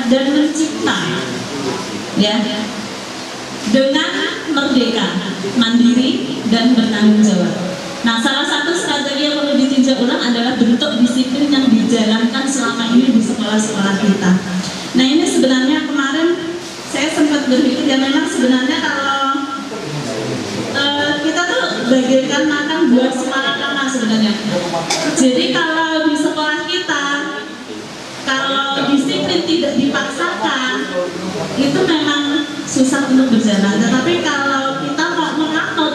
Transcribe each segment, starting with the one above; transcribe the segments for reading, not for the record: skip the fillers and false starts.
dan mencipta, ya, dengan merdeka, mandiri, dan bertanggung jawab. Nah, salah satu strategi yang perlu ditinjau ulang adalah bentuk disiplin yang dijalankan selama ini di sekolah-sekolah kita. Nah, ini sebenarnya kemarin saya sempat berpikir, ya memang sebenarnya kalau kita tuh bagaikan makan buah semalakama sebenarnya. Jadi kalau di sekolah kita, kalau disiplin tidak dipaksakan, itu memang susah untuk berjalan. Tetapi kalau kita mau menganut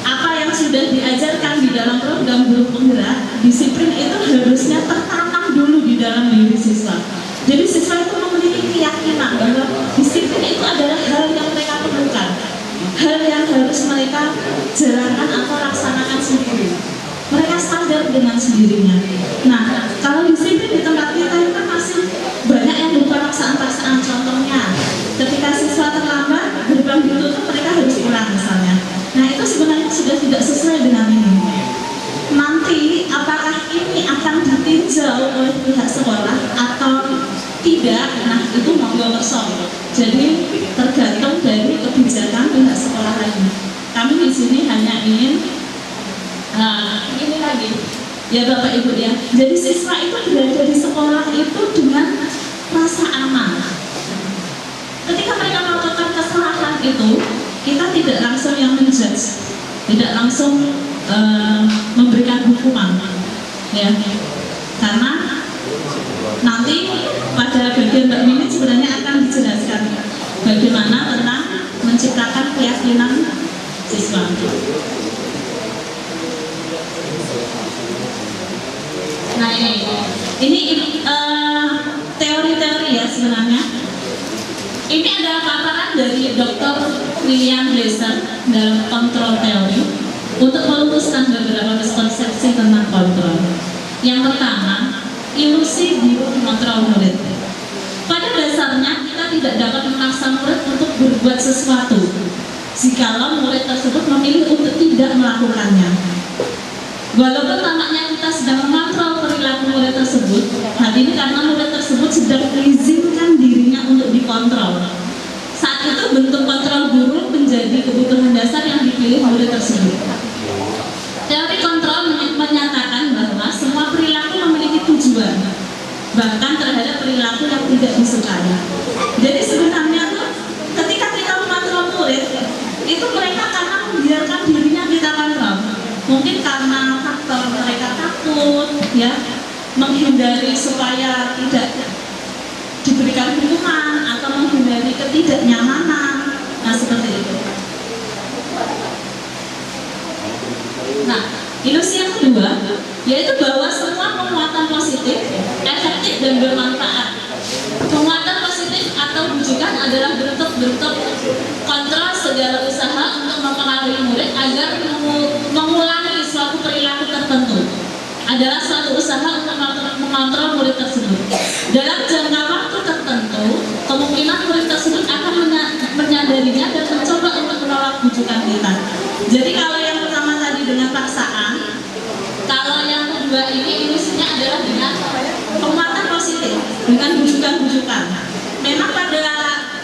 apa yang sudah diajarkan di dalam program guru penggerak, disiplin itu harusnya tertanam dulu di dalam diri siswa. Jadi siswa itu memiliki keyakinan bahwa disiplin itu adalah hal yang mereka perlukan, hal yang harus mereka jalankan atau laksanakan sendiri. Mereka sadar dengan sendirinya. Nah, kalau disiplin di tempat kita itu kan masih banyak yang berupa paksaan-paksaan. Contohnya, ketika siswa terlambat, gerbang ditutup, mereka harus pulang misalnya. Nah, itu sebenarnya sudah tidak sesuai dengan ini. Nanti, apakah ini akan ditinjau oleh pihak sekolah atau tidak? Nah, itu monggo kosong. Jadi, tergantung dari kebijakan pihak sekolah lagi. Kami di sini hanya ingin ini lagi, ya Bapak Ibu ya. Jadi siswa itu berada di sekolah itu dengan rasa aman. Ketika mereka melakukan kesalahan itu, kita tidak langsung yang menjudge, tidak langsung memberikan hukuman, ya. Karena nanti pada bagian Mbak Mimi sebenarnya akan dijelaskan bagaimana tentang menciptakan keyakinan siswa. Nah ini teori-teori ya sebenarnya. Ini adalah paparan dari Dr. William Glasser dalam kontrol teori untuk meluruskan beberapa miskonsepsi tentang kontrol. Yang pertama, ilusi guru mengontrol murid. Pada dasarnya kita tidak dapat memaksa murid untuk berbuat sesuatu jikalau murid tersebut memilih untuk tidak melakukannya. Walaupun tampaknya kita sedang mengontrol perilaku murid tersebut, hal ini karena murid tersebut sedang mengizinkan dirinya untuk dikontrol. Saat itu bentuk kontrol guru menjadi kebutuhan dasar yang dipilih murid tersebut. Teori kontrol menyatakan bahwa semua perilaku memiliki tujuan, bahkan terhadap perilaku yang tidak disukai. Jadi sebenarnya tuh ketika kita mengontrol murid, itu mereka karena membiarkan dirinya kita kontrol. Mungkin karena faktor mereka takut, ya, menghindari supaya tidak diberikan hukuman atau menghindari ketidaknyamanan. Nah, seperti itu. Nah, ilusi yang kedua yaitu bahwa semua penguatan positif, efektif dan bermanfaat. Penguatan positif atau bujukan adalah bentuk-bentuk kontrol segala usaha untuk mempengaruhi murid agar mengulangi suatu perilaku tertentu. Adalah suatu usaha untuk mengontrol murid tersebut. Dalam jangka waktu tertentu, kemungkinan murid tersebut akan menyadarinya dan mencoba untuk menolak bujukan kita. Jadi kalau yang pertama tadi dengan paksaan, kalau yang kedua ini ilusinya adalah dengan penguatan positif, dengan bujukan-bujukan. Memang pada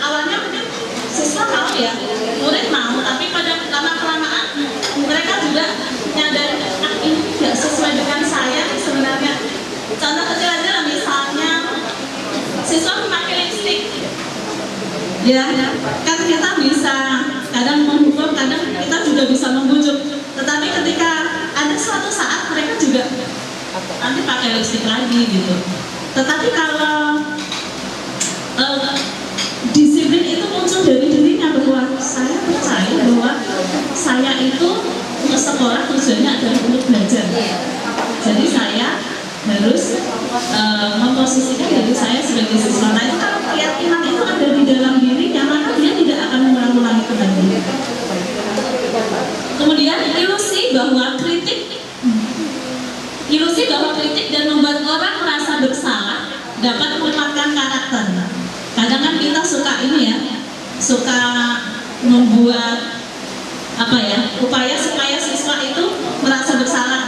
awalnya mungkin siswa mau ya, murid mau, tapi pada lama-kelamaan mereka juga menyadari ini tidak sesuai dengan saya sebenarnya. Contoh kecil aja lah, misalnya siswa memakai lipstik, ya kan kita bisa kadang menghukum, kadang kita juga bisa membujuk. Tetapi ketika ada suatu saat mereka juga nanti pakai lipstik lagi gitu. Tetapi kalau disiplin itu muncul dari dirinya bahwa saya percaya bahwa saya itu ke sekolah tujuannya adalah untuk belajar. Jadi saya harus memposisikan diri saya sebagai siswa. Nah, itu kalau keyakinan itu ada di dalam dirinya, maka dia tidak akan mengulang-ulangi kembali. Kemudian ilusi bahwa kritik dan membuat orang merasa bersalah dapat melemahkan karakter. Kadang kan kita suka ini ya, suka membuat upaya supaya siswa itu merasa bersalah.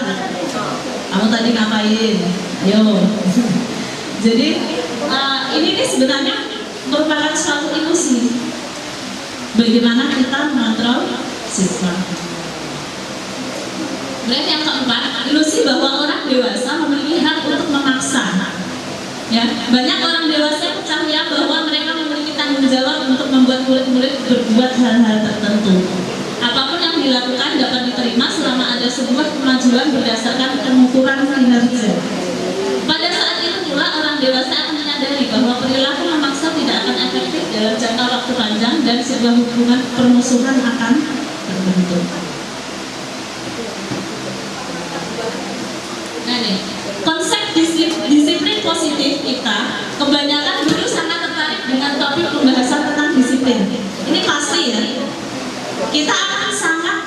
Kamu tadi ngapain? Ayo. Jadi ini nih sebenarnya merupakan suatu ilusi. Bagaimana kita mengontrol siswa. Kemudian yang keempat, ilusi bahwa orang dewasa memiliki hak untuk memaksa. Ya, banyak orang dewasa percaya bahwa mereka memiliki tanggung jawab untuk membuat murid-murid berbuat hal-hal tertentu. Apapun yang dilakukan dapat diterima selama ada sebuah kemajuan berdasarkan pengukuran kinerja. Pada saat itu pula orang dewasa akan menyadari bahwa perilaku memaksa tidak akan efektif dalam jangka waktu panjang dan sebuah hubungan permusuhan akan terbentuk. Nah nih, konsep disiplin positif kita, kebanyakan guru sangat tertarik dengan topik pembahasan tentang disiplin. Ini pasti ya. Kita akan sangat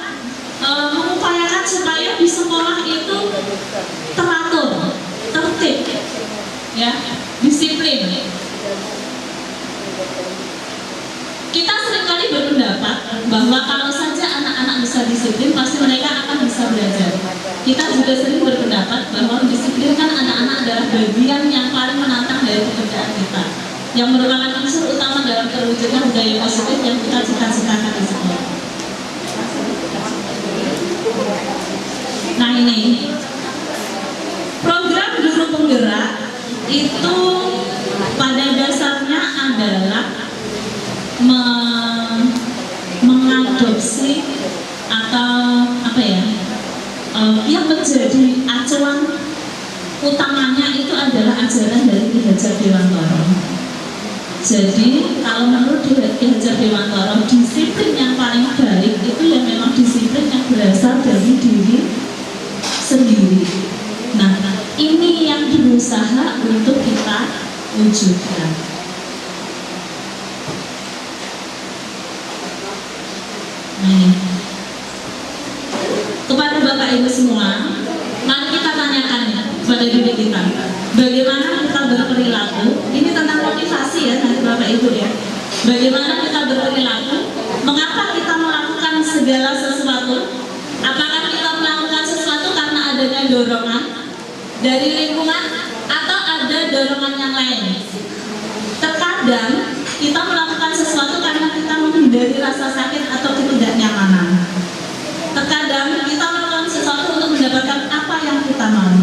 mengupayakan supaya di sekolah itu teratur, tertib, ya, disiplin. Kita seringkali berpendapat bahwa kalau saja anak-anak bisa disiplin, pasti mereka akan bisa belajar. Kita juga sering berpendapat bahwa mendisiplinkan anak-anak adalah bagian yang paling menantang dari pekerjaan kita, yang merupakan unsur utama dalam terwujudnya budaya positif yang kita cita-citakan di sekolah. Nah ini, program guru penggerak itu pada dasarnya adalah mengadopsi atau apa ya, yang menjadi acuan utamanya itu adalah ajaran dari Ki Hajar Dewantara. Jadi kalau menurut Ki Hajar Dewantara, disiplin yang paling baik itu yang memang disiplin yang berasal dari diri sendiri. Nah, ini yang berusaha untuk kita wujudkan. Nah, kepada Bapak Ibu semua, mari kita tanyakan pada diri kita, bagaimana kita berperilaku. Ini tentang motivasi ya, nanti Bapak Ibu ya. Bagaimana kita berperilaku, mengapa kita melakukan segala sesuatu. Apakah kita melakukan sesuatu karena adanya dorongan dari lingkungan atau ada dorongan yang lain. Terkadang kita melakukan sesuatu karena kita menghindari rasa sakit atau ketidaknyamanan. Terkadang kita melakukan sesuatu untuk mendapatkan apa yang kita mau.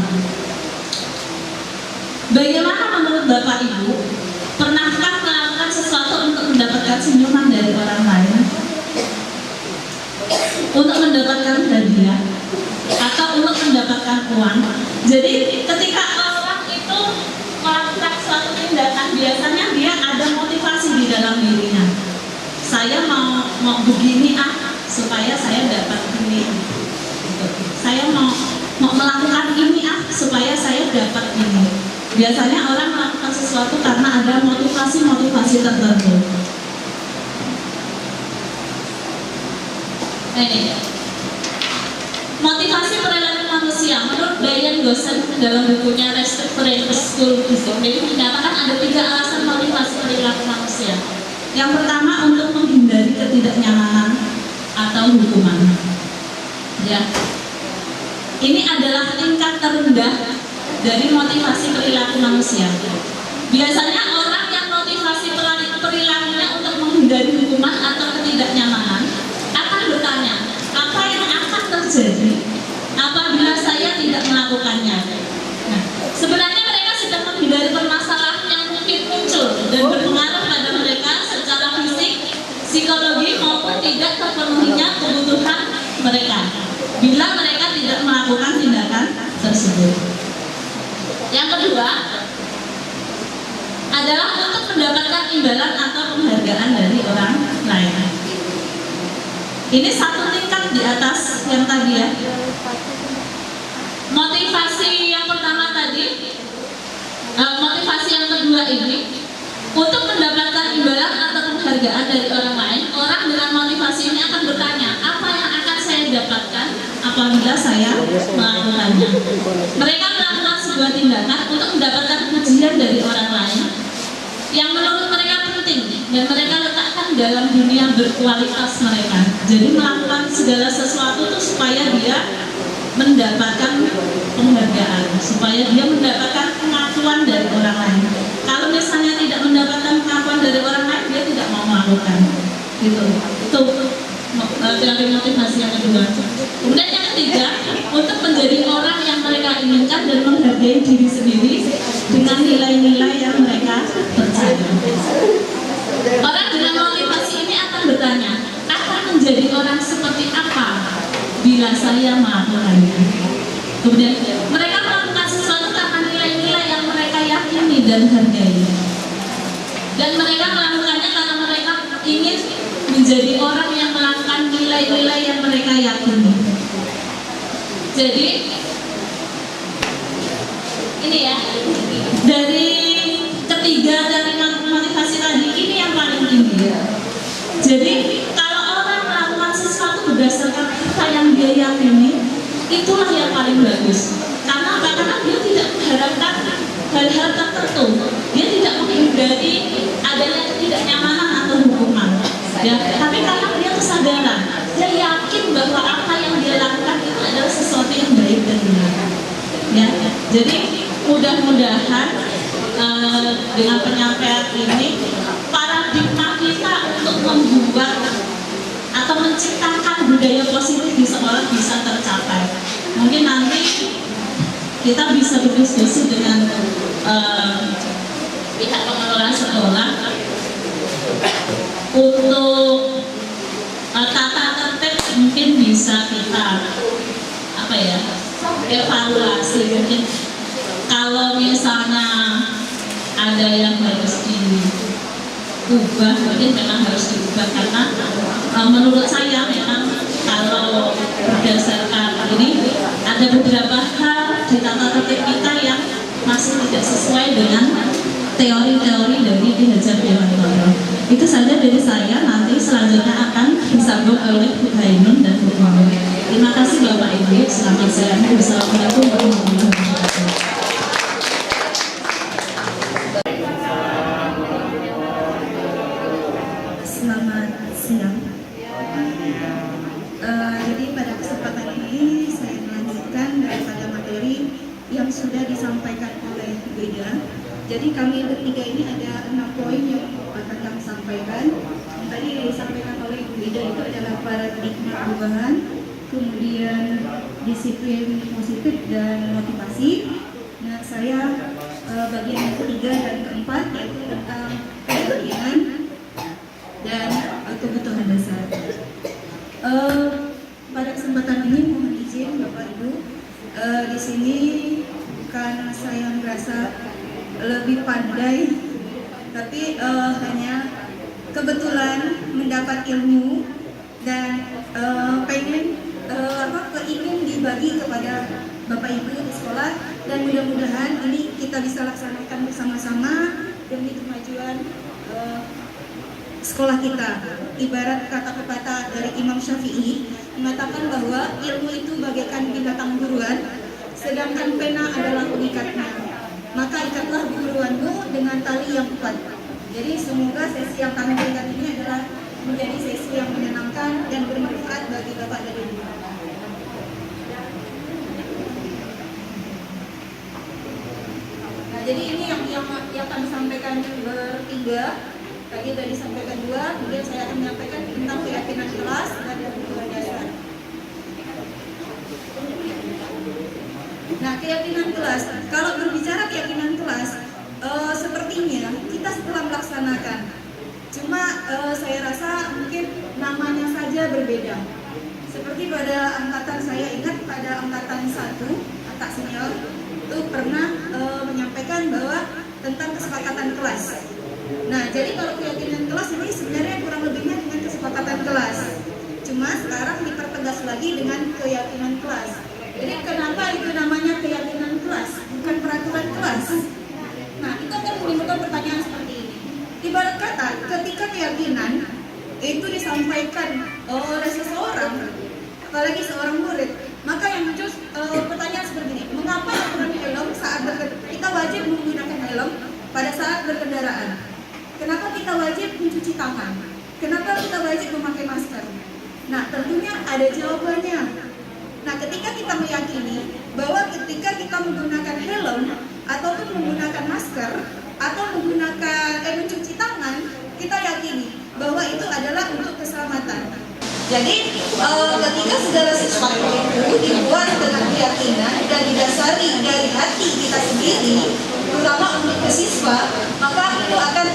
Bagaimana menurut Bapak Ibu? Pernahkah melakukan sesuatu untuk mendapatkan senyuman dari orang lain? Untuk mendapatkan hadiah? Atau untuk mendapatkan uang? Jadi ketika orang itu melakukan suatu tindakan, biasanya dia ada motivasi di dalam dirinya. Saya mau begini supaya saya dapat ini. Saya mau melakukan ini supaya saya dapat ini. Biasanya orang melakukan sesuatu karena ada motivasi-motivasi tertentu. Ini motivasi perilaku manusia. Menurut Brian Gosen dalam bukunya Restructuring School Discipline menyatakan ada 3 alasan motivasi perilaku manusia. Yang pertama, untuk menghindari ketidaknyamanan atau hukuman. Ya, ini adalah tingkat terendah dari motivasi perilaku manusia. Biasanya orang yang motivasi perilakunya untuk menghindari hukuman atau ketidaknyamanan akan bertanya, apa yang akan terjadi apabila saya tidak melakukannya? Nah, sebenarnya mereka sedang menghindari permasalahan yang mungkin muncul dan berpengaruh pada mereka secara fisik, psikologi maupun tidak terpenuhinya kebutuhan mereka bila mereka tidak melakukan tindakan tersebut. Yang kedua adalah untuk mendapatkan imbalan atau penghargaan dari orang lain. Ini satu tingkat di atas yang tadi ya. Motivasi yang pertama tadi, motivasi yang kedua ini untuk mendapatkan imbalan atau penghargaan dari orang lain. Orang dengan motivasi ini akan bertanya, apa yang akan saya dapatkan apabila saya melakukannya? Mereka melakukan sebuah tindakan untuk mendapatkan pujian dari orang lain yang menurut mereka penting dan mereka letakkan dalam dunia berkualitas mereka. Jadi melakukan segala sesuatu itu supaya dia mendapatkan penghargaan, supaya dia mendapatkan pengakuan dari orang lain. Kalau misalnya gitu. Itu teori motivasi yang kedua. Kemudian yang ketiga, untuk menjadi orang yang mereka inginkan dan menghargai diri sendiri dengan nilai-nilai yang mereka percaya. Orang dengan motivasi ini akan bertanya, akan menjadi orang seperti apa bila saya melakukannya. Kemudian mereka melakukan sesuatu karena nilai-nilai yang mereka yakini dan hargai. Dan mereka melakukannya karena mereka ingin menjadi orang yang melakukan nilai-nilai yang mereka yakini. Jadi ini ya, dari ketiga dari motivasi tadi, ini yang paling tinggi. Jadi kalau orang melakukan sesuatu berdasarkan apa yang dia yakini, itulah yang paling bagus. Karena apa? Karena dia tidak mengharapkan hal-hal tertentu. Dia tidak menghindari adanya ketidaknyamanan atau hukuman. Ya, tapi karena dia kesadaran, dia yakin bahwa apa yang dia lakukan itu adalah sesuatu yang baik dan benar. Ya, jadi mudah-mudahan dengan penyampaian ini paradigma kita untuk membuat atau menciptakan budaya positif di sekolah bisa tercapai. Mungkin nanti kita bisa berdiskusi dengan pihak pengelola sekolah untuk tata tertib, mungkin bisa kita evaluasi. Mungkin kalau misalnya ada yang harus diubah, mungkin memang harus diubah karena menurut saya memang kalau berdasarkan ini ada beberapa hal di tata tertib kita yang masih tidak sesuai dengan teori-teori dari Ki Hajar Dewantara. Itu saja dari saya, nanti selanjutnya akan disambung oleh Bu Ainun dan Bu Mawar. Terima kasih Bapak Ibu, selamat siang. Wassalamualaikum warahmatullahi wabarakatuh. Selamat siang. Jadi pada kesempatan ini saya melanjutkan daripada materi yang sudah disampaikan oleh Bu Ida. Jadi kami bertiga ini ada 6 poin yang akan kami sampaikan. Yang tadi disampaikan oleh Bu Ida itu adalah paradigma perubahan, kemudian disiplin positif dan motivasi. Nah, saya bagian yang ketiga dan keempat yaitu tentang keyakinan dan kebutuhan dasar. Pada kesempatan ini mohon izin Bapak Ibu, di sini karena saya merasa lebih pandai, tapi hanya kebetulan mendapat ilmu dan ingin dibagi kepada Bapak Ibu di sekolah, dan mudah-mudahan ini kita bisa laksanakan bersama-sama demi kemajuan sekolah kita. Ibarat kata pepatah dari Imam Syafi'i mengatakan bahwa ilmu itu bagaikan binatang buruan, sedangkan pena adalah pengikatnya. Maka ikatlah buruanmu dengan tali yang kuat. Jadi semoga sesi yang kami berikan ini adalah menjadi sesi yang menyenangkan dan bermanfaat bagi Bapak dan Ibu. Nah, jadi ini yang kami sampaikan bertiga. Tadi sudah disampaikan 2, kemudian saya akan menyampaikan tentang keyakinan kelas dan kebutuhan dasar. Nah, keyakinan kelas. Kalau berbicara keyakinan kelas, sepertinya kita setelah melaksanakan. Cuma saya rasa mungkin namanya saja berbeda. Seperti pada angkatan, saya ingat pada angkatan 1, angkat senior, itu pernah menyampaikan bahwa tentang kesepakatan kelas. Nah, jadi kalau keyakinan kelas ini sebenarnya kurang lebihnya dengan kesepakatan kelas. Cuma sekarang dipertegas lagi dengan keyakinan kelas. Jadi kenapa itu namanya keyakinan kelas, bukan peraturan kelas? Nah, itu akan menimbulkan pertanyaan seperti ini. Ibarat kata, ketika keyakinan itu disampaikan oleh seseorang, apalagi seorang murid, maka yang muncul pertanyaan seperti ini. Mengapa aturan helm saat kita wajib menggunakan helm pada saat berkendaraan? Kenapa kita wajib mencuci tangan? Kenapa kita wajib memakai masker? Nah, tentunya ada jawabannya. Nah, ketika kita meyakini bahwa ketika kita menggunakan helm ataupun menggunakan masker atau mencuci tangan, kita yakini bahwa itu adalah untuk Jadi ketika segala sesuatu itu dibuat dengan keyakinan dan didasari dari hati kita sendiri, terutama untuk siswa, maka itu akan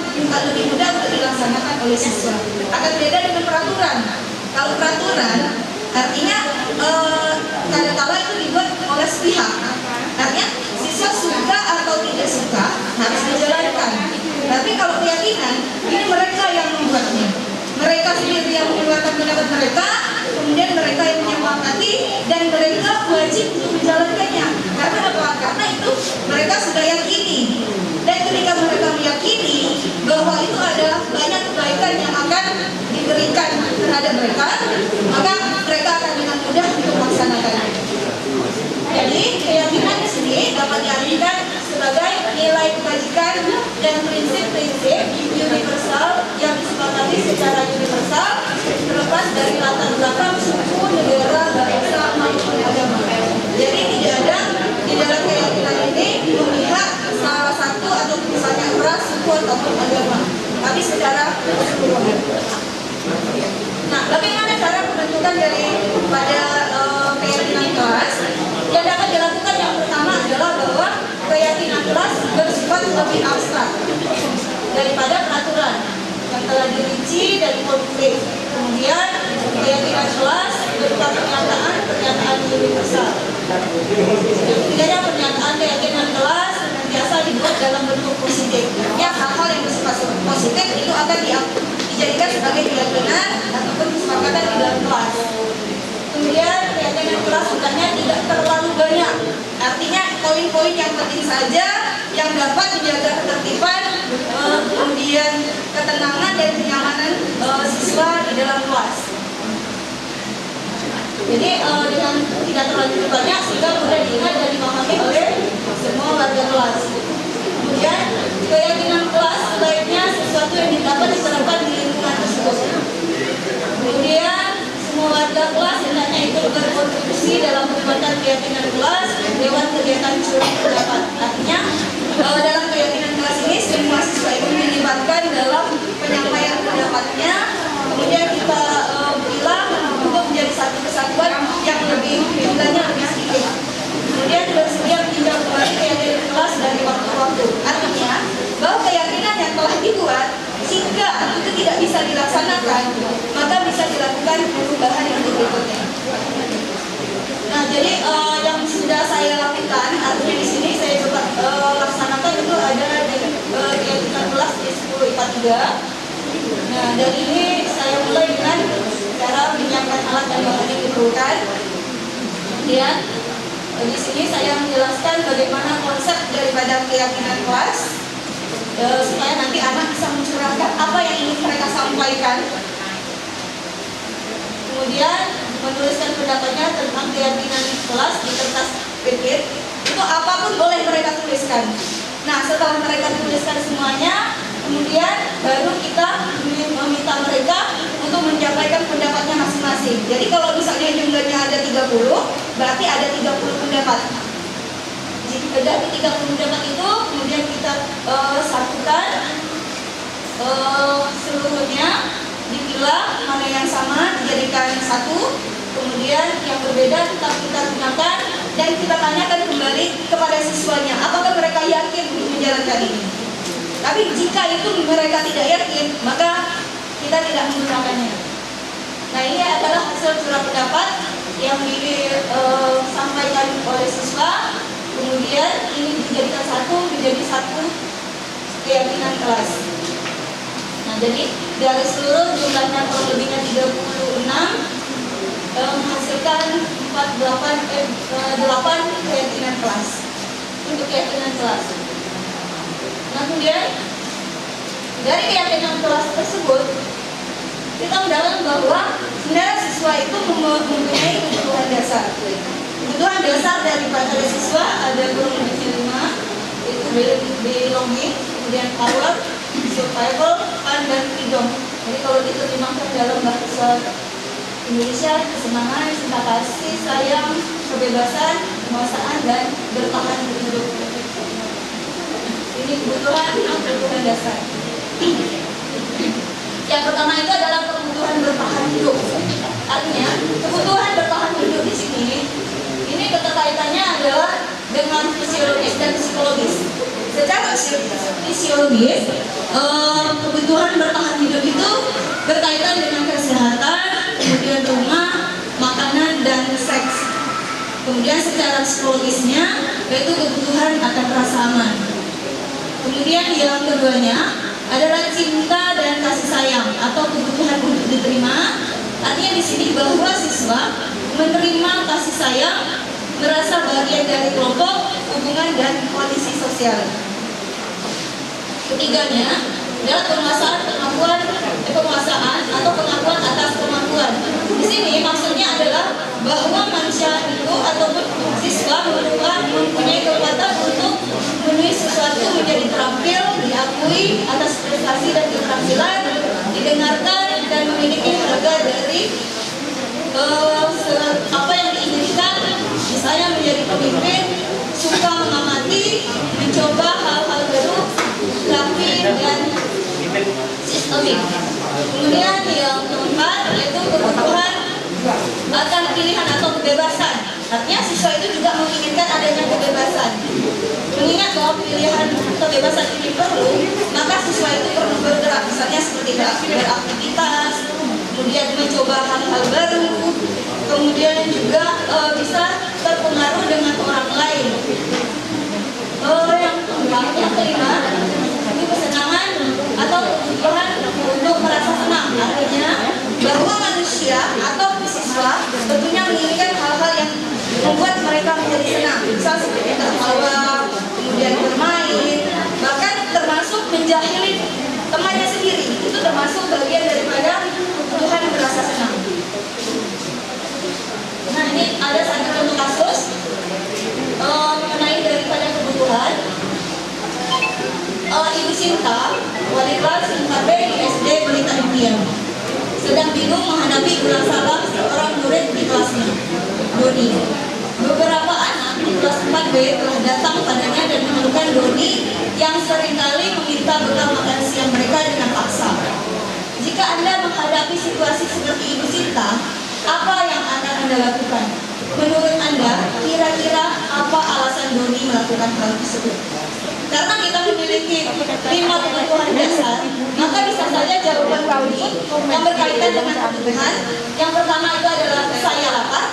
lebih mudah untuk dilaksanakan oleh siswa. Akan beda dengan peraturan. Kalau peraturan artinya kadang-kala itu dibuat oleh sepihak. Artinya siswa suka atau tidak suka harus dijalankan. Tapi kalau keyakinan, ini mereka yang membuatnya. Mereka sendiri yang mengeluarkan pendapat mereka, kemudian mereka yang menyepakati, dan mereka wajib untuk menjalankannya. Karena apa? Karena itu mereka sudah yakini. Dan ketika mereka meyakini bahwa itu adalah banyak kebaikan yang akan diberikan terhadap mereka, maka mereka akan dengan mudah untuk melaksanakannya. Jadi keyakinan di sini dapat diartikan sebagai nilai kebajikan dan prinsip-prinsip universal yang disepakati secara universal terlepas dari latar belakang suku, negara, bahasa maupun agama. Jadi tidak ada di dalam keyakinan ini memihak salah satu atau misalnya ras, suku ataupun agama, tapi secara keseluruhan. Nah, bagaimana cara menentukan daripada keyakinan kelas? Yang dapat dilakukan yang pertama adalah bahwa keyakinan kelas bersifat lebih abstrak daripada peraturan yang telah dirinci dan konkret. Kemudian keyakinan kelas berupa pernyataan universal. Ketiganya pernyataan keyakinan kelas biasa dibuat dalam bentuk positif. Ya, hal-hal yang bersifat positif itu akan dijadikan sebagai keyakinan ataupun kesepakatan di dalam kelas. Kemudian keyakinan kelas sebenarnya tidak terlalu banyak. Artinya poin-poin yang penting saja yang dapat menjaga ketertiban, kemudian ketenangan dan kenyamanan siswa di dalam kelas. Jadi dengan tidak terlalu banyak sehingga mudah diingat dan dipahami oleh semua warga kelas. Kemudian keyakinan kelas sebaiknya sesuatu yang dapat diterapkan di lingkungan tersebut. Kemudian semua warga kelas hendaknya ikut berkontribusi dalam pembuatan keyakinan kelas lewat kegiatan curah pendapat. Artinya dalam keyakinan kelas ini semua siswa itu dilibatkan dalam penyampaian pendapatnya. Kemudian kita bilang untuk menjadi satu kesatuan yang lebih jumlahnya lebih sedikit. Kemudian bersedia meninjau kembali keyakinan kelas dari waktu ke waktu. Artinya bahwa keyakinan yang telah dibuat jika itu tidak bisa dilaksanakan, maka bisa dilakukan perubahan yang berikutnya. Nah, jadi yang sudah saya lakukan, artinya di sini saya coba laksanakan itu ada di keyakinan kelas di 10 IPA 3. Nah, dari ini saya mulai dengan cara menyiapkan alat dan bahan yang diperlukan. Kemudian di sini saya menjelaskan bagaimana konsep daripada keyakinan kelas. Supaya nanti anak bisa mencurahkan apa yang ingin mereka sampaikan. Kemudian menuliskan pendapatnya tentang keyakinan kelas di kertas pikir. Itu apapun boleh mereka tuliskan. Nah, setelah mereka tuliskan semuanya, kemudian baru kita meminta mereka untuk menyampaikan pendapatnya masing-masing. Jadi kalau misalnya jumlahnya ada 30, berarti ada 30 pendapat. Dari 30 pendapat itu kemudian kita satukan seluruhnya, dipilah mana yang sama dijadikan satu, kemudian yang berbeda tetap kita gunakan dan kita tanyakan kembali kepada siswanya apakah mereka yakin untuk menjalankan ini. Tapi jika itu mereka tidak yakin, maka kita tidak menggunakannya. Nah, ini adalah hasil curah pendapat yang disampaikan oleh siswa. Kemudian ini dijadikan menjadi satu keyakinan kelas. Nah, jadi dari seluruh jumlahnya kurang lebihnya 36 menghasilkan 8 keyakinan kelas untuk keyakinan kelas. Nah, kemudian dari keyakinan kelas tersebut kita mendapatkan bahwa sebenarnya siswa itu mempunyai kebutuhan dasar. Kebutuhan dasar daripada siswa ada kurang lebih 5, itu belonging, kemudian power, survival, fun, dan freedom. Jadi kalau diterjemahkan dalam bahasa Indonesia, kesenangan, cinta kasih, sayang, kebebasan, penguasaan, dan bertahan hidup. Ini kebutuhan dasar. Yang pertama itu adalah kebutuhan bertahan hidup. Artinya kebutuhan bertahan hidup di sini ini keterkaitannya adalah dengan fisiologis dan psikologis. Secara fisiologis, kebutuhan bertahan hidup itu berkaitan dengan kesehatan, kemudian rumah, makanan, dan seks. Kemudian secara psikologisnya yaitu kebutuhan akan rasa aman. Kemudian yang keduanya adalah cinta dan kasih sayang atau kebutuhan untuk diterima. Artinya di sini bahwa siswa menerima kasih sayang, merasa bagian dari kelompok, hubungan, dan kondisi sosial. Ketiganya adalah penguasaan atau pengakuan atas kemampuan. Di sini maksudnya adalah bahwa manusia itu ataupun siswa mempunyai kekuatan untuk memenuhi sesuatu menjadi terampil, diakui atas prestasi dan keterampilan, didengarkan dan memiliki harga dari apa yang diinginkan, misalnya menjadi pemimpin, suka mengamati, mencoba hal-hal baru, kreatif dan sistemik. Kemudian yang keempat yaitu kebutuhan akan pilihan atau kebebasan. Artinya siswa itu juga menginginkan adanya kebebasan. Mengingat bahwa pilihan kebebasan ini perlu, maka siswa itu perlu bergerak, misalnya seperti beraktivitas, kemudian mencoba hal-hal baru, kemudian juga bisa terpengaruh dengan orang lain. Yang kelima, ini kesenangan atau kebutuhan untuk merasa senang. Artinya bahwa manusia atau siswa tentunya menginginkan hal-hal yang membuat mereka menjadi senang, misal seperti tertawa, kemudian bermain, bahkan termasuk menjahili temannya sendiri. Itu termasuk bagian daripada kebutuhan merasa senang. Nah, ini ada satu contoh kasus mengenai daripada kebutuhan. Ibu Sinta, wali kelas 4B di SD Pelita Impian, sedang bingung menghadapi ulah salah seorang murid di kelasnya, Doni. Beberapa anak di kelas 4B telah datang padanya dan mengeluhkan Doni yang seringkali meminta bekal makan siang mereka dengan paksa. Jika Anda menghadapi situasi seperti Ibu Sinta, apa yang akan Anda lakukan? Menurut Anda, kira-kira apa alasan Doni melakukan hal tersebut? Karena kita memiliki 5 kebutuhan dasar, maka bisa saja jawaban Doni yang berkaitan dengan kebutuhan. Yang pertama itu adalah saya lapar,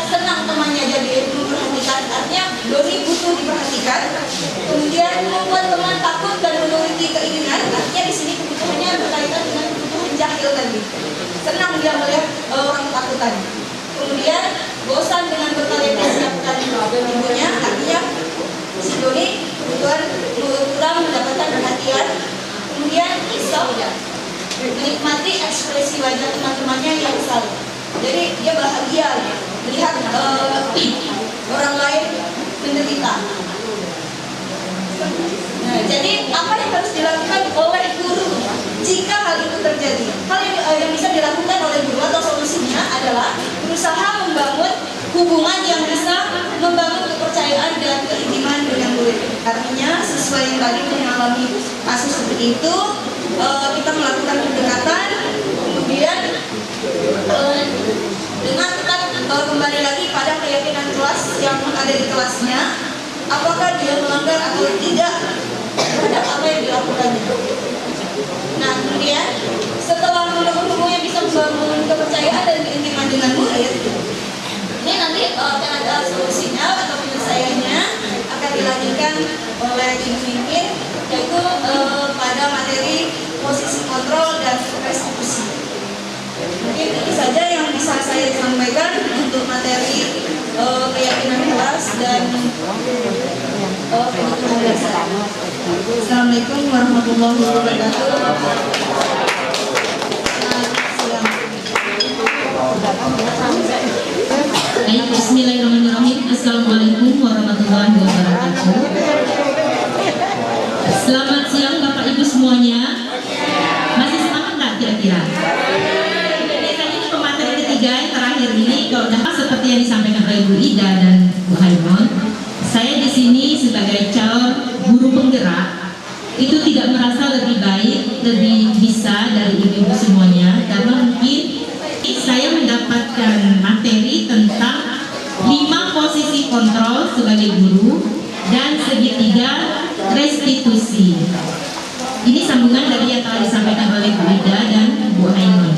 senang temannya jadi memperhatikan, artinya Doni butuh diperhatikan. Kemudian membuat teman takut dan menuruti keinginan, artinya di sini kebutuhannya berkaitan dengan kebutuhan jahil tadi. Senang dia melihat orang ketakutan. Kemudian bosan dengan bekal yang disiapkan ibunya, artinya si Doni kebutuhan kurang mendapatkan perhatian. Kemudian risau ya, menikmati ekspresi wajah teman-temannya yang risau. Jadi dia bahagia ya, melihat orang lain menderita. Nah, jadi apa yang harus dilakukan oleh guru jika hal itu terjadi? Hal yang bisa dilakukan oleh guru atau solusinya adalah berusaha membangun hubungan yang bisa membangun kepercayaan dan keintiman dengan murid. Artinya sesuai yang tadi mengalami kasus seperti itu, kita melakukan pendekatan, kemudian dengan kita kembali lagi pada keyakinan kelas yang ada di kelasnya, apakah dia melanggar atau tidak terhadap apa yang dilakukannya. Nah, kemudian setelah membangun hubungan yang bisa membangun kepercayaan dan keintiman dengan murid, ini nanti akan ada solusinya atau penyelesaiannya akan dilanjutkan oleh pemimpin, yaitu pada materi posisi kontrol dan restitusi. Mungkin ini saja yang bisa saya sampaikan untuk materi keyakinan kelas dan kebutuhan dasar. Assalamualaikum warahmatullahi wabarakatuh. Baik, bismillahirrahmanirrahim. Assalamualaikum warahmatullahi wabarakatuh. Selamat siang Bapak Ibu semuanya. Masih semangat nggak kira-kira? Biasanya ini pemateri ketiga yang terakhir ini, kalau dapat seperti yang disampaikan oleh Bu Ida dan Bu Haimon, saya di sini sebagai calon guru penggerak itu tidak merasa lebih baik, lebih bisa dari ibu-ibu semuanya, karena mungkin sebagai guru, dan segitiga restitusi. Ini sambungan dari yang telah disampaikan oleh Bu Ida dan Bu Aini.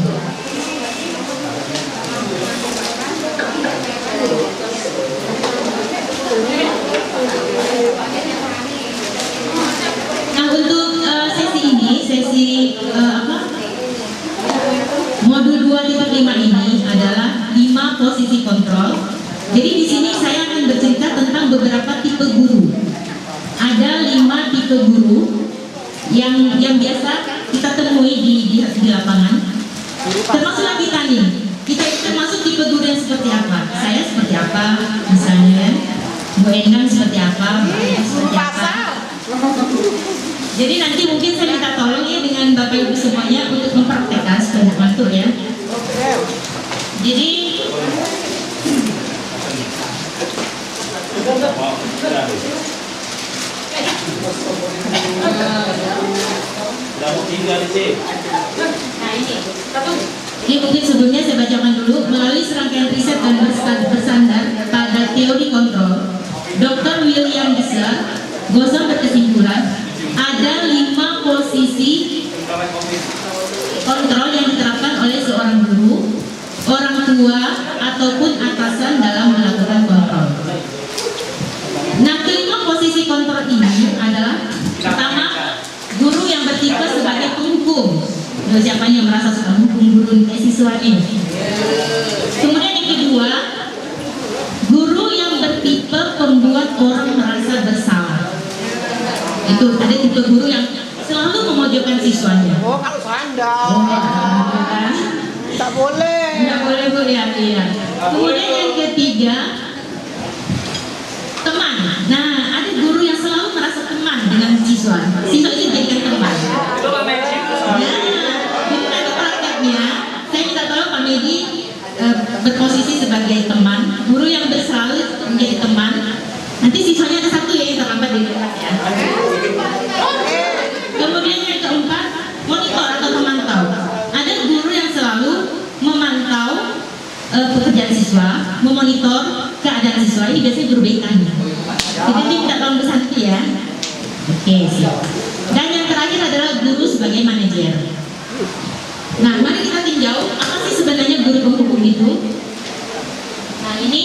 Nah, untuk sesi ini, modul 2.5 ini adalah 5 posisi kontrol. Jadi di sini saya akan bercerita tentang beberapa tipe guru. Ada 5 tipe guru yang biasa kita temui di lapangan. Termasuklah kita nih. Kita itu termasuk tipe guru yang seperti apa? Saya seperti apa? Misalnya, Bu Endang seperti apa? Bu Aini seperti apa? Jadi nanti mungkin saya minta tolong ya dengan Bapak Ibu semuanya untuk mempraktekkan sebanyak waktu ya. Jadi ini mungkin sebelumnya saya bacakan dulu. Melalui serangkaian riset dan bersandar pada teori kontrol, Dr. William Gisler Gosong berkesimpulan ada 5 posisi kontrol yang diterapkan oleh seorang guru, orang tua, ataupun atasan dalam melakukan kontrol. Nah, kelima posisi kontrol ini adalah pertama, guru yang bertipe sebagai penghukum. Siapa yang merasa suka hukum guru kayak siswa ini? Kemudian yang kedua, guru yang bertipe pembuat orang merasa bersalah. Itu ada tipe guru yang selalu memojokkan siswanya. Oh, kalau sandal. Tak boleh. Tidak boleh Bu ya. Kemudian yang ketiga, teman. Nah, ada guru yang selalu merasa teman dengan siswa. Siswa itu jadikan teman. Nah, bukan prakteknya. Saya minta tolong Pak Medi berposisi sebagai teman. Guru yang selalu menjadi teman. Nanti siswanya ada satu ya yang terlambat di depan ya. Kemudian yang keempat, monitor atau memantau. Ada guru yang selalu memantau pekerjaan siswa, memonitor keadaan siswa. Ini biasanya guru BK. Jadi minta tolong bersantai ya. Oke, siap. Dan yang terakhir adalah guru sebagai manajer. Nah, mari kita tinjau apa sih sebenarnya guru penghukum itu. Nah, ini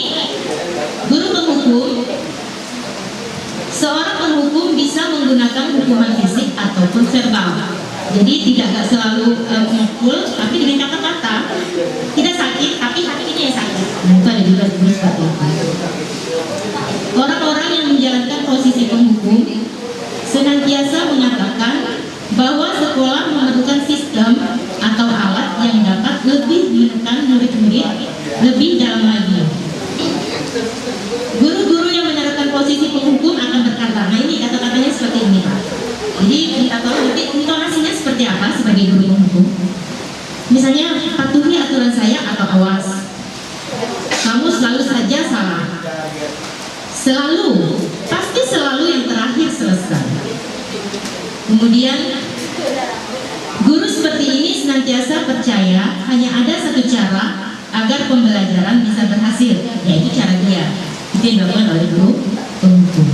guru penghukum. Seorang penghukum bisa menggunakan hukuman fisik ataupun verbal. Jadi tidak selalu memukul, tapi dengan kata-kata. Tidak sakit, tapi hatinya yang sakit. Nah, itu ada juga guru seperti itu. Orang-orang yang menjalankan posisi penghukum senantiasa mengatakan bahwa sekolah memerlukan sistem atau alat yang dapat lebih menekan murid-murid lebih dalam lagi. Guru-guru yang menerapkan posisi penghukum akan berkata, nah ini kata-katanya seperti ini Pak. Jadi kita tahu nanti intonasinya seperti apa sebagai guru penghukum. Misalnya, patuhi aturan saya atau awas. Kamu selalu saja salah. Selalu, pasti selalu yang terakhir selesai. Kemudian, guru seperti ini senantiasa percaya hanya ada satu cara agar pembelajaran bisa berhasil, yaitu cara dia. Itu yang dilakukan oleh guru penghukum.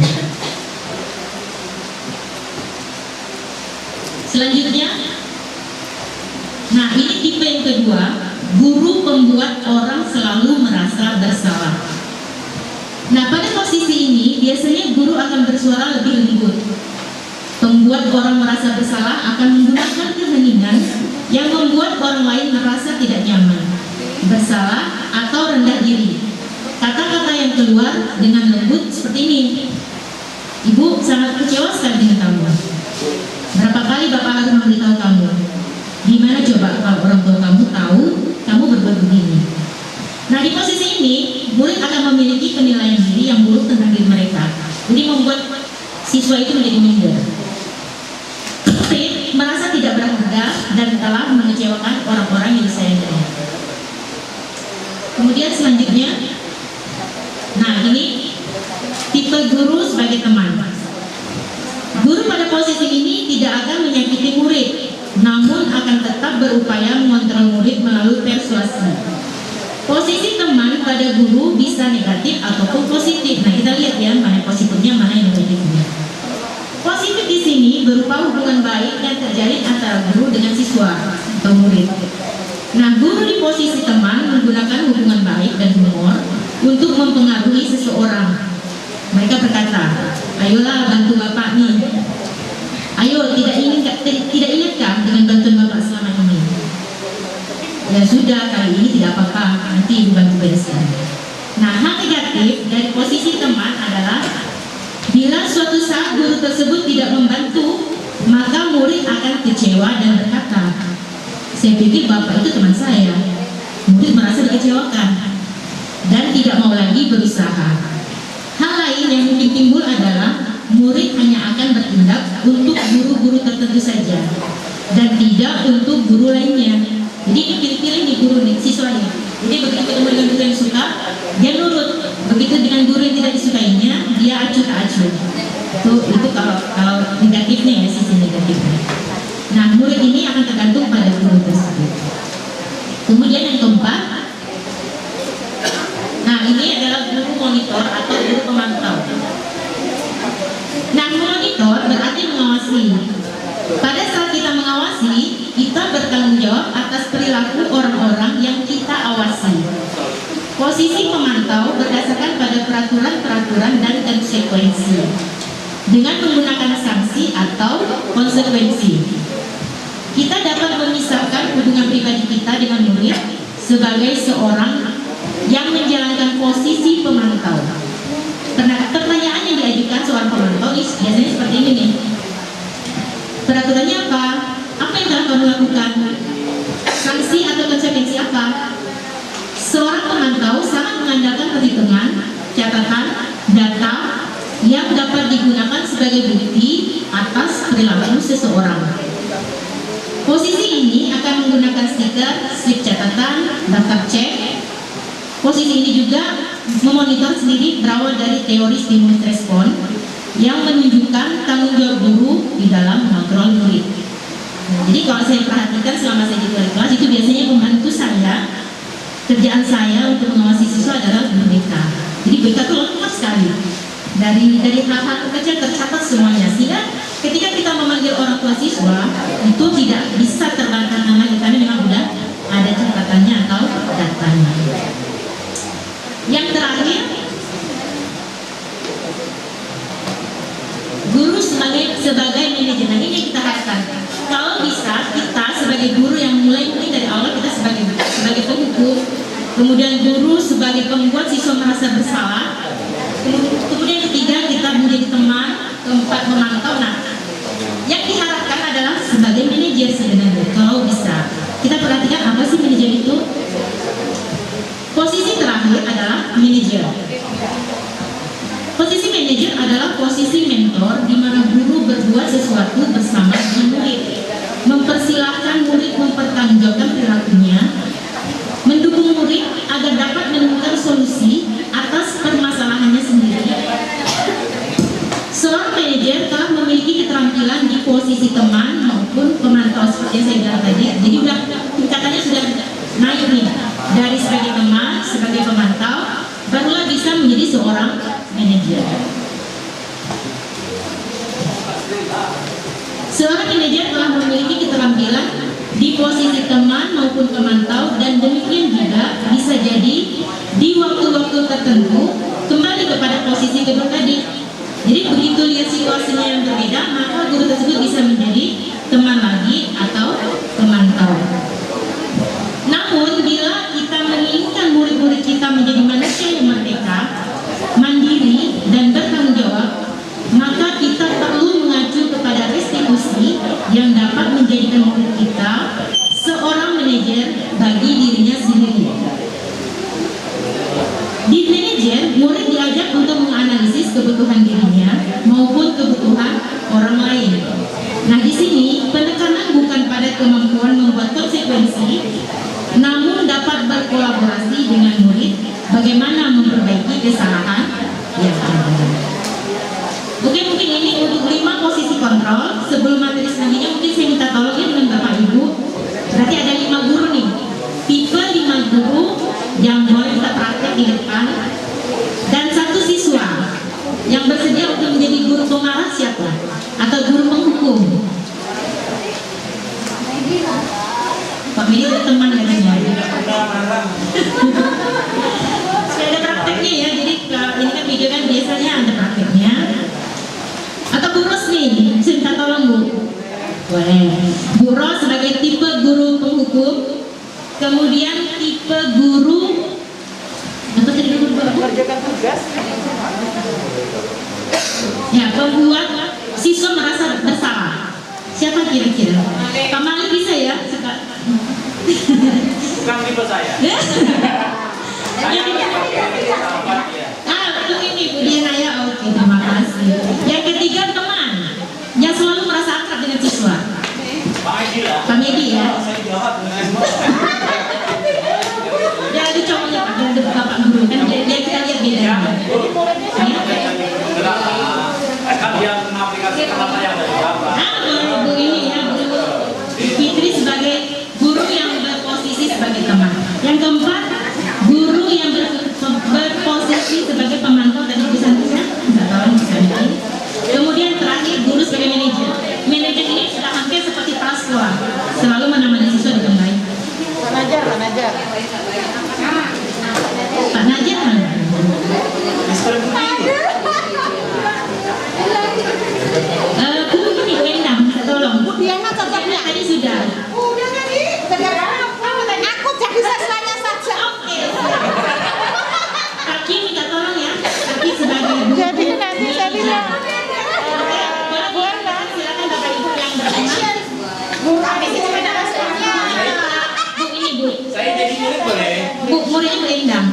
Selanjutnya, nah ini tipe yang kedua, guru pembuat orang selalu merasa bersalah. Nah, pada posisi ini biasanya guru akan bersuara lebih lembut. Pembuat orang merasa bersalah akan menggunakan keheningan yang membuat orang lain merasa tidak nyaman, bersalah atau rendah diri. Kata-kata yang keluar dengan lembut seperti ini. Ibu sangat kecewa sekali dengan kamu. Berapa kali Bapak harus memberitahu kamu? Gimana coba kalau orang tua kamu tahu kamu berbuat begini? Nah, di posisi ini murid akan memiliki penilaian diri yang buruk tentang diri mereka. Jadi membuat siswa itu menjadi minder. Murid merasa tidak berharga dan telah mengecewakan orang-orang yang disayangnya. Kemudian selanjutnya, nah ini tipe guru sebagai teman. Guru pada posisi ini tidak akan menyakiti murid, namun akan tetap berupaya mengontrol murid melalui persuasi. Posisi teman kepada guru bisa negatif ataupun positif. Nah, kita lihat ya, mana positifnya, mana yang negatifnya. Positif di sini berupa hubungan baik yang terjalin antara guru dengan siswa atau murid. Nah, guru di posisi teman menggunakan hubungan baik dan humor untuk mempengaruhi seseorang. Mereka berkata, ayolah bantu bapak nih. Ayo, tidak ingatkah dengan bantuan bapak selama ini? Ya sudah, kali ini tidak apa-apa, nanti ibu bantu bereskan. Nah, hal negatif dari posisi teman adalah bila suatu saat guru tersebut tidak membantu, maka murid akan kecewa dan berkata, saya pikir bapak itu teman saya. Murid merasa dikecewakan dan tidak mau lagi berusaha. Hal lain yang mungkin timbul adalah murid hanya akan bertindak untuk guru-guru tertentu saja dan tidak untuk guru lainnya. Jadi ini pilih-pilih nih guru nih, siswanya. Jadi begitu ketemu dengan guru yang suka, dia nurut. Begitu dengan guru yang tidak disukainya, dia acuh tak acuh. Itu kalau negatifnya ya, sisi negatifnya. Nah, murid ini akan tergantung pada guru tersebut. Kemudian yang keempat, nah ini adalah guru monitor atau guru pemantau. Nah, monitor berarti mengawasi. Pada saat kita mengawasi, kita bertanggung jawab atas perilaku orang-orang yang kita awasi. Posisi pemantau berdasarkan pada peraturan-peraturan dan konsekuensi dengan menggunakan sanksi atau konsekuensi. Kita dapat memisahkan hubungan pribadi kita dengan murid sebagai seorang yang menjalankan posisi pemantau. Pertanyaan yang diajukan seorang pemantau biasanya seperti ini nih. Peraturannya apa? Apa yang telah kamu lakukan? Sanksi atau konsekuensi apa? Seorang pemantau sangat mengandalkan perhitungan, catatan, data yang dapat digunakan sebagai bukti atas perilaku seseorang. Posisi ini akan menggunakan stiker, slip catatan, daftar cek. Posisi ini juga memonitor sendiri berawal dari teori stimulus respon yang menunjukkan tanggung jawab guru di dalam mengontrol murid. Nah, jadi kalau saya perhatikan selama saya di kelas itu biasanya membantu saya, kerjaan saya untuk mengawasi siswa adalah guru BK. Jadi BK itu lengkap sekali. Dari hal-hal kecil tercatat semuanya, sehingga ketika kita memanggil orang tua siswa itu tidak bisa terbantahkan lagi karena memang sudah ada catatannya atau datanya. Yang terakhir, guru sebagai manajer. Nah, ini yang kita harapkan. Kalau bisa kita sebagai guru yang mulai dari awal kita sebagai penghukum, kemudian guru sebagai pembuat siswa merasa bersalah, kemudian ketiga kita menjadi teman, keempat memantau. Nah, yang diharapkan adalah sebagai manajer sebenarnya. Kalau bisa kita perhatikan apa sih manajer itu? Posisi terakhir adalah manajer. Posisi manajer adalah posisi mentor di mana guru berbuat sesuatu bersama dengan murid, mempersilahkan murid mempertanggungjawabkan perilakunya, mendukung murid agar dapat menemukan solusi atas permasalahannya sendiri. Seorang manajer telah memiliki keterampilan di posisi teman maupun pemantau seperti yang saya bilang tadi. Jadi tingkatannya sudah naik nih, dari sebagai teman, sebagai pemantau, barulah bisa menjadi seorang manajer. Seorang manajer telah memiliki keterampilan di posisi teman maupun pemantau, dan demikian juga bisa jadi di waktu-waktu tertentu kembali kepada posisi kedua tadi. Jadi begitu lihat situasinya yang berbeda, maka guru tersebut bisa menjadi teman lagi atau pemantau. Namun bila kita menginginkan murid-murid kita menjadi manusia yang merdeka, mandiri, dan bertanggung jawab, maka kita perlu mengacu kepada restitusi yang dapat menjadikan murid kita seorang manajer bagi dirinya sendiri. Di manajer, murid diajak untuk menganalisis kebutuhan dirinya maupun kebutuhan orang lain. Nah, di sini penekanan bukan pada kemampuan membuat konsekuensi, namun dapat berkolaborasi dengan murid bagaimana memperbaiki kesalahan yang ada. Oke, mungkin ini untuk 5 posisi kontrol. Sebelum materi selanjutnya mungkin saya minta tolong ya dengan Bapak Ibu. Berarti ada 5 guru nih. Tipe 5 guru yang boleh kita praktek di Bu Ros nih, minta tolong Bu. Boleh. Bu Ros sebagai tipe guru penghukum, kemudian tipe guru apa tadi guru mengerjakan tugas. Ya, pembuat siswa merasa bersalah. Siapa kira-kira? Pak Mali bisa ya? Bukan tipe saya. Untuk ini Bu Diana ya, oke, terima kasih. Yang ketiga teman yang selalu merasa akrab dengan siswa. Pak Medi ya. Ya ada cowoknya Pak, ada Bapak guru kan dia kita lihat bedanya. Kan dia mengaplikasikan apa yang dari Bapak. Bu ini ya, Bu Fitri sebagai guru yang berposisi sebagai teman. Yang keempat, guru yang berposisi sebagai pemantau dan pesan-pesan. Kemudian terakhir, guru sebagai manajer. Manajer ini sudah hampir seperti Paswa, selalu menemani siswa dengan baik. Pak Najar. Pak Najar mana? Bu ini Bu Endang, minta tolong. Bu Diana cocoknya. Tadi sudah. Udah tadi. Aku jadi siswanya saja. Oke. Kaki minta tolong ya. Kaki sebagai guru. Jadi nanti saya bilang. Silakan Bapak Ibu yang berkenan. Bu, habis itu beda rasanya. Bu ini Bu. Saya jadi murid boleh? Bu muridnya Bu Endang.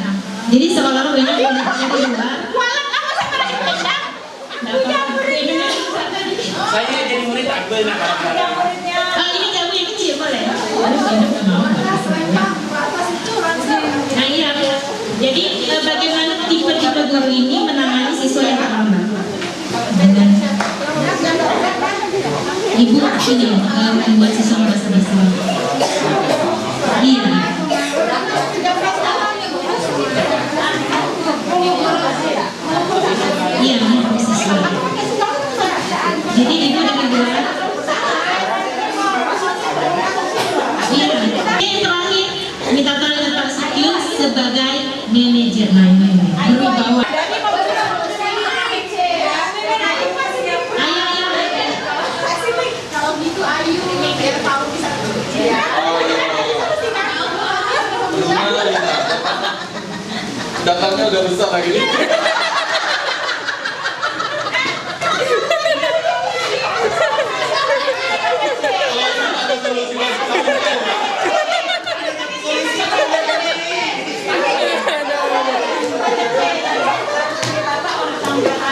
Jadi seolah-olah Bu Endang muridnya di luar. Walau kamu sama lagi beda. Saya jadi murid aku enak banget. Ini kamu yang kecil boleh. Bu Endang nggak mau. Nah iya. Jadi bagaimana tipe-tipe guru ini menangani siswa yang terlambat? Dengan Ibu sini membuat siswa merasa bersalah. Iya. Iya, membuat siswa. Jadi ibu dari buat. Iya. Yang terakhir minta tolong Pak Sitius sebagai manajer berwibawa. Kalau gitu Ayu biar tahu bisa kerja. Datangnya udah besar lagi nih.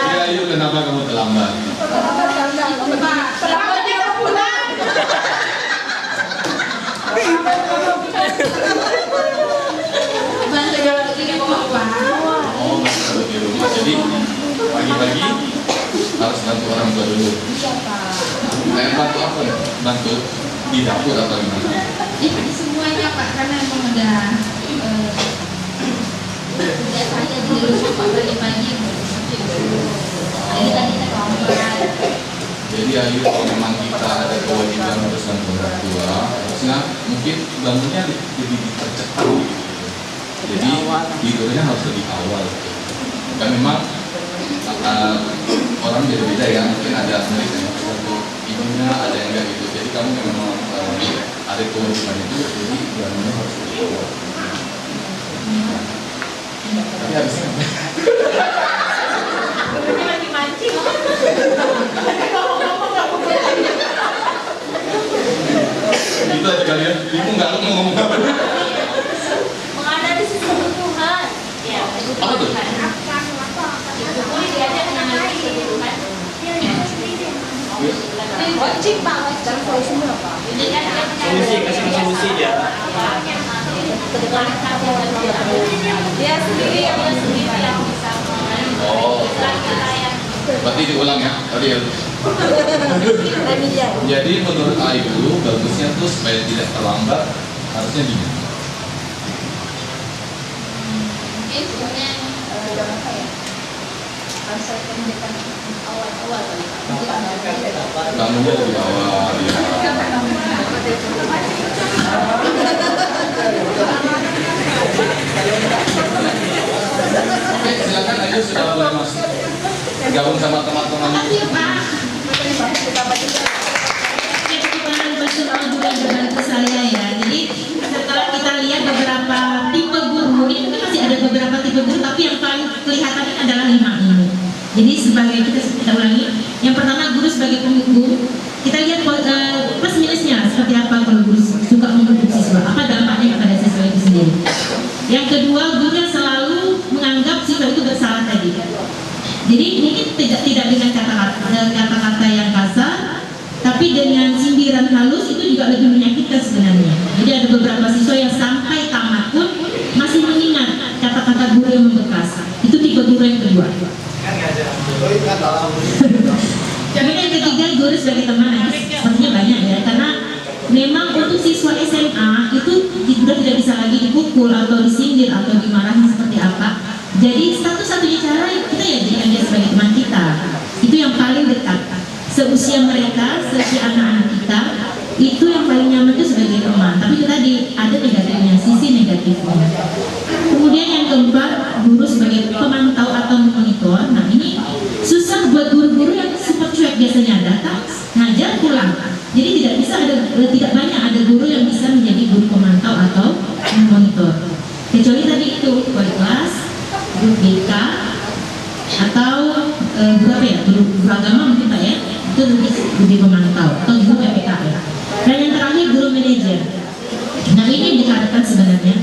Ya, Ayu, kenapa kamu terlambat? Oh, masih di rumah. Jadi pagi-pagi harus bantu orang tua dulu. Kayak bantu apa nih? Bantu di dapur atau gimana? Semuanya Pak, karena emang udah saya di rumah Pak pagi-pagi. Jadi tadi saya ngomong. Jadi Ayu, kalau memang kita ada kewajiban harus bantu orang tua, harusnya mungkin bangunnya lebih dipercepat gitu. Jadi tidurnya harus lebih awal gitu. Dan memang orang beda-beda ya, mungkin ada murid yang satu ibunya, ada yang enggak gitu. Jadi kamu memang ada kewajiban itu, jadi bangunnya harus lebih awal. Tapi habisnya Lagi mancing. gitu aja kalian, ibu nggak ngomong apa. Menganalisis kebutuhan. Ya, Apa tuh? Boleh diajak menganalisis kebutuhan. Wajib banget. Cara solusinya apa? Solusi, kasih solusi ya. Dia sendiri yang bisa Oh, berarti diulang ya tadi ya. Jadi menurut Ayu bagusnya tuh supaya tidak terlambat harusnya gini. Bangunnya lebih awal ya. Oke, silakan Ayu sudah boleh masuk. Gabung sama teman-teman. Makasih Pak. sebagai kita ulangi. Yang pertama, guru sebagai penghukum. Kita lihat plus minusnya seperti apa kalau guru suka menghukum siswa, apa dampaknya kepada siswa itu sendiri. Yang kedua, guru yang selalu menganggap siswa itu bersalah tadi. Jadi mungkin tidak dengan kata-kata yang kasar, tapi dengan sindiran halus itu juga lebih menyakitkan sebenarnya. Jadi ada beberapa siswa yang sampai tamat pun masih mengingat kata-kata guru yang membekas. Itu tipe guru yang kedua. Kemudian yang ketiga, guru sebagai teman. Sepertinya banyak ya, karena memang untuk siswa SMA itu sudah tidak bisa lagi dipukul atau disindir atau dimarahi seperti apa. Jadi satu-satunya cara kita ya jadikan dia sebagai teman kita. Itu yang paling dekat. Seusia mereka, seusia anak-anak kita, itu yang paling nyaman itu sebagai teman. Tapi itu tadi ada negatifnya, sisi negatifnya. Kemudian yang keempat, guru sebagai pemantau atau monitor. Nah ini susah buat guru-guru yang super cuek biasanya, datang ngajar pulang. Jadi tidak banyak ada guru yang bisa menjadi guru pemantau atau monitor. Kecuali tadi itu wali kelas, guru BK, atau guru apa ya, guru agama mungkin Pak ya, itu lebih pemantau, atau guru PPK ya. Dan yang terakhir guru manajer. Nah ini diharapkan sebenarnya.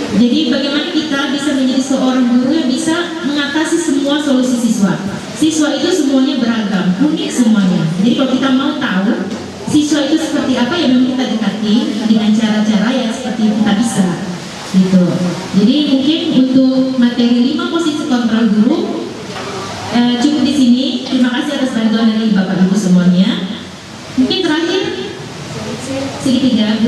Jadi bagaimana kita bisa menjadi seorang guru yang bisa mengatasi semua solusi siswa. Siswa itu semuanya beragam, unik semuanya. Jadi kalau kita mau tahu siswa itu seperti apa, ya memang kita dekati dengan cara-cara yang seperti kita bisa. Gitu. Jadi mungkin untuk materi 5 posisi kontrol guru cukup di sini. Terima kasih atas bantuan dari Bapak Ibu semuanya. Mungkin terakhir segitiga